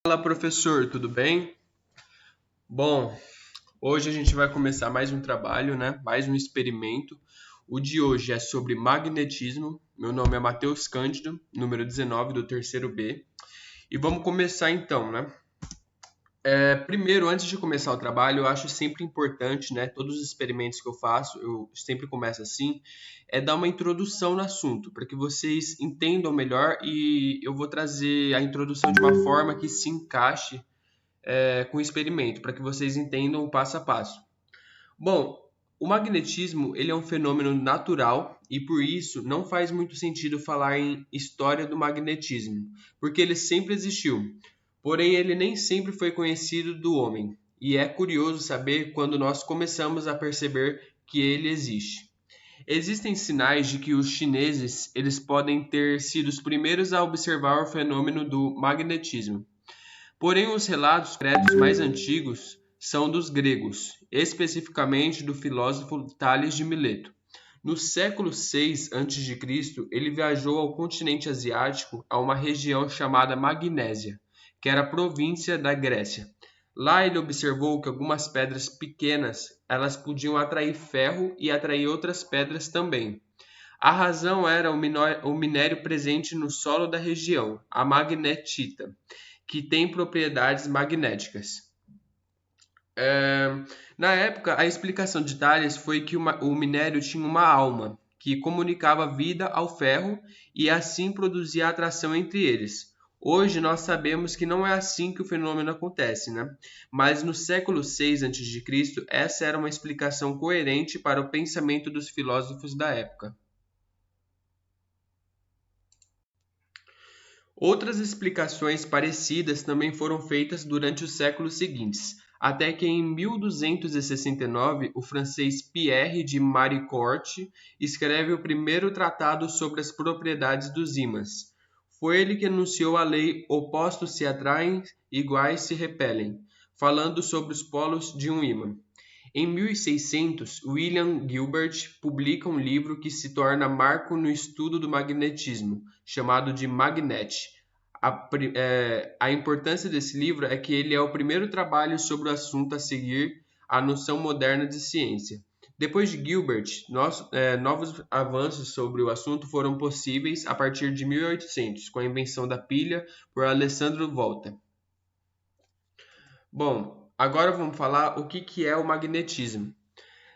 Fala, professor, tudo bem? Bom, hoje a gente vai começar mais um trabalho, né? Mais um experimento. O de hoje é sobre magnetismo. Meu nome é Matheus Cândido, número 19 do terceiro B. E vamos começar então, né? Primeiro, antes de começar o trabalho, eu acho sempre importante, né? Todos os experimentos que eu faço, eu sempre começo assim, é dar uma introdução no assunto, para que vocês entendam melhor e eu vou trazer a introdução de uma forma que se encaixe com o experimento, para que vocês entendam o passo a passo. Bom, o magnetismo ele é um fenômeno natural e por isso não faz muito sentido falar em história do magnetismo, porque ele sempre existiu, porém ele nem sempre foi conhecido do homem, e é curioso saber quando nós começamos a perceber que ele existe. Existem sinais de que os chineses eles podem ter sido os primeiros a observar o fenômeno do magnetismo. Porém, os relatos concretos mais antigos são dos gregos, especificamente do filósofo Tales de Mileto. No século 6 a.C., ele viajou ao continente asiático a uma região chamada Magnésia, que era província da Grécia. Lá ele observou que algumas pedras pequenas, elas podiam atrair ferro e atrair outras pedras também. A razão era o minério presente no solo da região, a magnetita, que tem propriedades magnéticas. Na época, a explicação de Thales foi que o minério tinha uma alma, que comunicava vida ao ferro e assim produzia atração entre eles. Hoje nós sabemos que não é assim que o fenômeno acontece, né? Mas no século 6 a.C., essa era uma explicação coerente para o pensamento dos filósofos da época. Outras explicações parecidas também foram feitas durante os séculos seguintes, até que em 1269 o francês Pierre de Maricourt escreve o primeiro tratado sobre as propriedades dos ímãs. Foi ele que enunciou a lei opostos se atraem, iguais se repelem, falando sobre os polos de um ímã. Em 1600, William Gilbert publica um livro que se torna marco no estudo do magnetismo, chamado de Magnet. A importância desse livro é que ele é o primeiro trabalho sobre o assunto a seguir a noção moderna de ciência. Depois de Gilbert, novos avanços sobre o assunto foram possíveis a partir de 1800, com a invenção da pilha por Alessandro Volta. Bom, agora vamos falar o que é o magnetismo.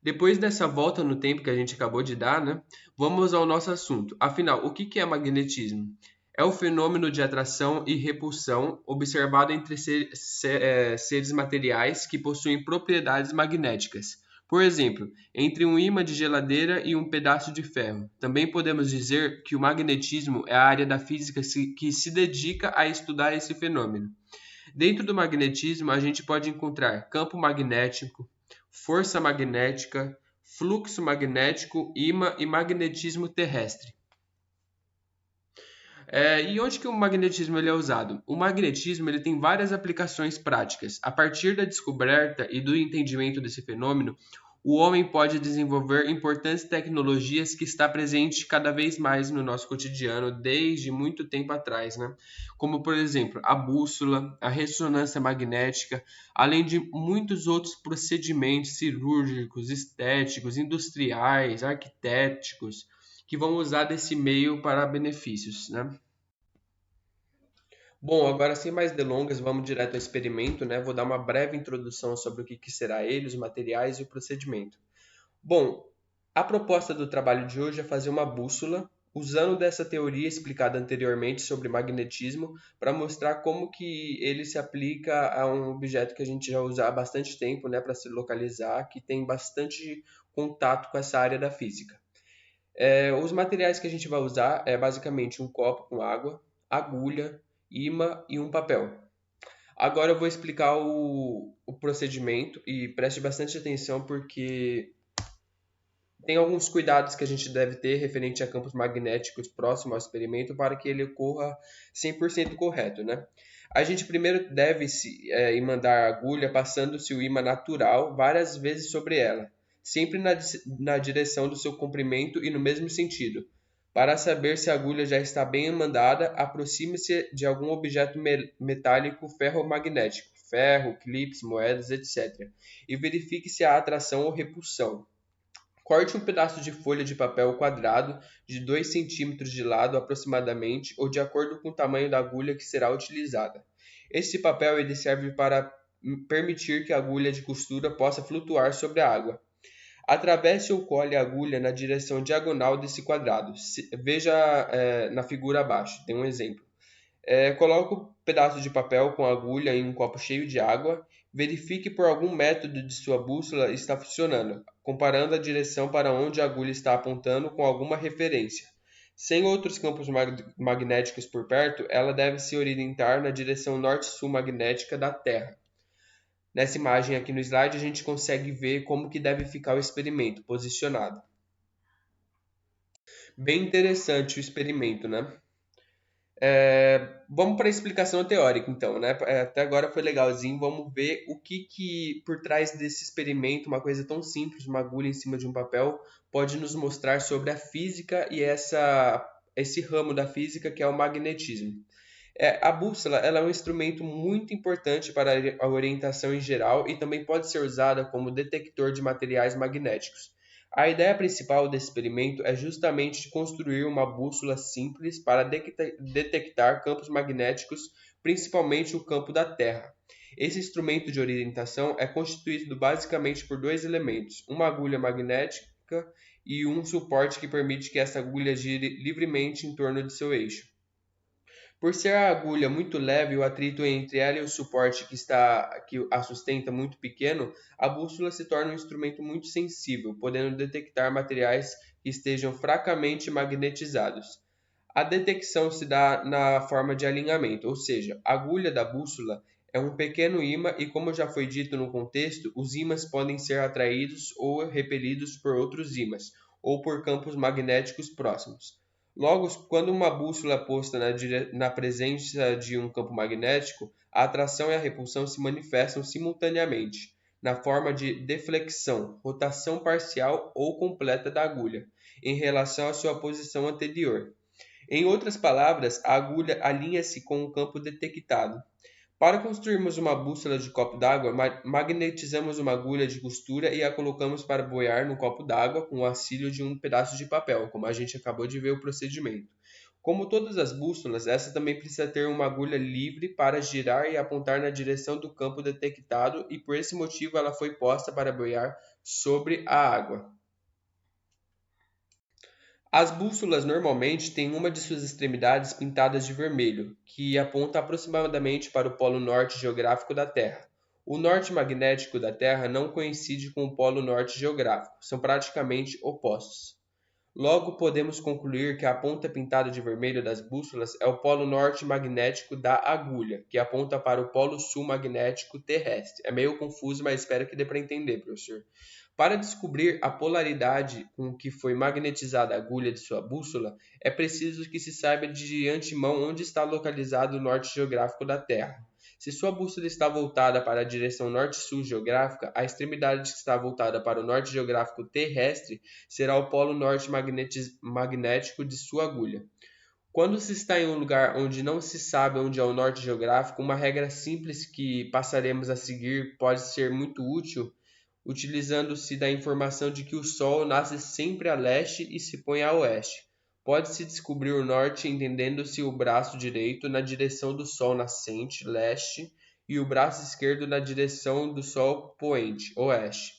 Depois dessa volta no tempo que a gente acabou de dar, né, vamos ao nosso assunto. Afinal, o que é magnetismo? É o fenômeno de atração e repulsão observado entre seres materiais que possuem propriedades magnéticas. Por exemplo, entre um ímã de geladeira e um pedaço de ferro. Também podemos dizer que o magnetismo é a área da física que se dedica a estudar esse fenômeno. Dentro do magnetismo, a gente pode encontrar campo magnético, força magnética, fluxo magnético, ímã e magnetismo terrestre. E onde que o magnetismo ele é usado? O magnetismo ele tem várias aplicações práticas. A partir da descoberta e do entendimento desse fenômeno, o homem pode desenvolver importantes tecnologias que está presente cada vez mais no nosso cotidiano desde muito tempo atrás, né? Como, por exemplo, a bússola, a ressonância magnética, além de muitos outros procedimentos cirúrgicos, estéticos, industriais, arquitetos, que vão usar desse meio para benefícios, né? Bom, agora sem mais delongas, vamos direto ao experimento, né? Vou dar uma breve introdução sobre o que será ele, os materiais e o procedimento. Bom, a proposta do trabalho de hoje é fazer uma bússola, usando dessa teoria explicada anteriormente sobre magnetismo, para mostrar como que ele se aplica a um objeto que a gente já usa há bastante tempo, né, para se localizar, que tem bastante contato com essa área da física. Os materiais que a gente vai usar é basicamente um copo com água, agulha, imã e um papel. Agora eu vou explicar o procedimento e preste bastante atenção porque tem alguns cuidados que a gente deve ter referente a campos magnéticos próximo ao experimento para que ele ocorra 100% correto, né? A gente primeiro deve mandar a agulha passando-se o ímã natural várias vezes sobre ela, sempre na direção do seu comprimento e no mesmo sentido. Para saber se a agulha já está bem mandada, aproxime-se de algum objeto metálico ferromagnético, ferro, clips, moedas, etc., e verifique se há atração ou repulsão. Corte um pedaço de folha de papel quadrado de 2 centímetros de lado aproximadamente ou de acordo com o tamanho da agulha que será utilizada. Este papel ele serve para permitir que a agulha de costura possa flutuar sobre a água. Atravesse ou cole a agulha na direção diagonal desse quadrado. Veja na figura abaixo, tem um exemplo. Coloque um pedaço de papel com agulha em um copo cheio de água. Verifique por algum método de sua bússola está funcionando, comparando a direção para onde a agulha está apontando com alguma referência. Sem outros campos magnéticos por perto, ela deve se orientar na direção norte-sul magnética da Terra. Nessa imagem aqui no slide, a gente consegue ver como que deve ficar o experimento posicionado. Bem interessante o experimento, né? Vamos para a explicação teórica, então, né? Até agora foi legalzinho. Vamos ver o que por trás desse experimento, uma coisa tão simples, uma agulha em cima de um papel, pode nos mostrar sobre a física e esse ramo da física que é o magnetismo. A bússola ela é um instrumento muito importante para a orientação em geral e também pode ser usada como detector de materiais magnéticos. A ideia principal desse experimento é justamente de construir uma bússola simples para detectar campos magnéticos, principalmente o campo da Terra. Esse instrumento de orientação é constituído basicamente por dois elementos, uma agulha magnética e um suporte que permite que essa agulha gire livremente em torno de seu eixo. Por ser a agulha muito leve e o atrito entre ela e o suporte que a sustenta muito pequeno, a bússola se torna um instrumento muito sensível, podendo detectar materiais que estejam fracamente magnetizados. A detecção se dá na forma de alinhamento, ou seja, a agulha da bússola é um pequeno ímã e, como já foi dito no contexto, os ímãs podem ser atraídos ou repelidos por outros ímãs, ou por campos magnéticos próximos. Logo, quando uma bússola é posta na presença de um campo magnético, a atração e a repulsão se manifestam simultaneamente, na forma de deflexão, rotação parcial ou completa da agulha, em relação à sua posição anterior. Em outras palavras, a agulha alinha-se com o campo detectado. Para construirmos uma bússola de copo d'água, magnetizamos uma agulha de costura e a colocamos para boiar no copo d'água com o auxílio de um pedaço de papel, como a gente acabou de ver o procedimento. Como todas as bússolas, essa também precisa ter uma agulha livre para girar e apontar na direção do campo detectado e por esse motivo ela foi posta para boiar sobre a água. As bússolas normalmente têm uma de suas extremidades pintadas de vermelho, que aponta aproximadamente para o polo norte geográfico da Terra. O norte magnético da Terra não coincide com o polo norte geográfico, são praticamente opostos. Logo, podemos concluir que a ponta pintada de vermelho das bússolas é o polo norte magnético da agulha, que aponta para o polo sul magnético terrestre. É meio confuso, mas espero que dê para entender, professor. Para descobrir a polaridade com que foi magnetizada a agulha de sua bússola, é preciso que se saiba de antemão onde está localizado o norte geográfico da Terra. Se sua bússola está voltada para a direção norte-sul geográfica, a extremidade que está voltada para o norte geográfico terrestre será o polo norte magnético de sua agulha. Quando se está em um lugar onde não se sabe onde é o norte geográfico, uma regra simples que passaremos a seguir pode ser muito útil, utilizando-se da informação de que o Sol nasce sempre a leste e se põe a oeste. Pode-se descobrir o norte entendendo-se o braço direito na direção do Sol nascente, leste, e o braço esquerdo na direção do Sol poente, oeste.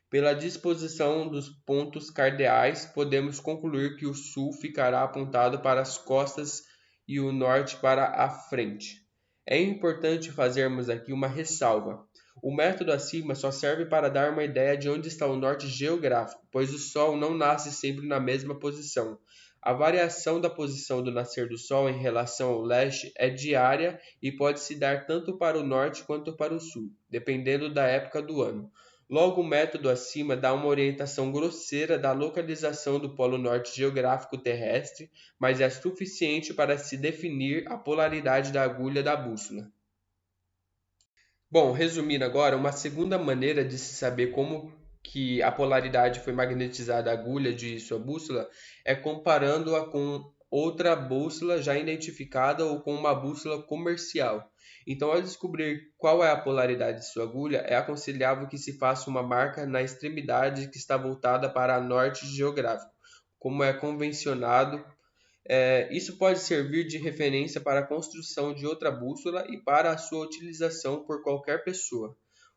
Pela disposição dos pontos cardeais, podemos concluir que o sul ficará apontado para as costas e o norte para a frente. É importante fazermos aqui uma ressalva. O método acima só serve para dar uma ideia de onde está o norte geográfico, pois o Sol não nasce sempre na mesma posição. A variação da posição do nascer do Sol em relação ao leste é diária e pode se dar tanto para o norte quanto para o sul, dependendo da época do ano. Logo, o método acima dá uma orientação grosseira da localização do polo norte geográfico terrestre, mas é suficiente para se definir a polaridade da agulha da bússola. Bom, resumindo agora, uma segunda maneira de se saber como que a polaridade foi magnetizada à agulha de sua bússola é comparando-a com outra bússola já identificada ou com uma bússola comercial. Então, ao descobrir qual é a polaridade de sua agulha, é aconselhável que se faça uma marca na extremidade que está voltada para norte geográfico, como é convencionado. Isso pode servir de referência para a construção de outra bússola e para a sua utilização por qualquer pessoa.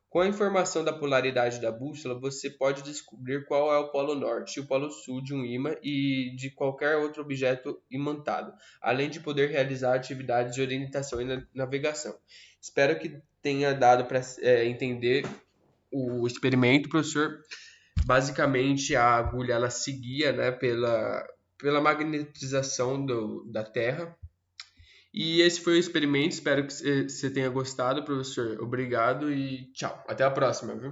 Com a informação da polaridade da bússola, você pode descobrir qual é o polo norte e o polo sul de um ímã e de qualquer outro objeto imantado, além de poder realizar atividades de orientação e navegação. Espero que tenha dado para entender o experimento, professor. Basicamente, a agulha ela seguia, né, pela magnetização da Terra. E esse foi o experimento. Espero que você tenha gostado, professor. Obrigado e tchau. Até a próxima, viu?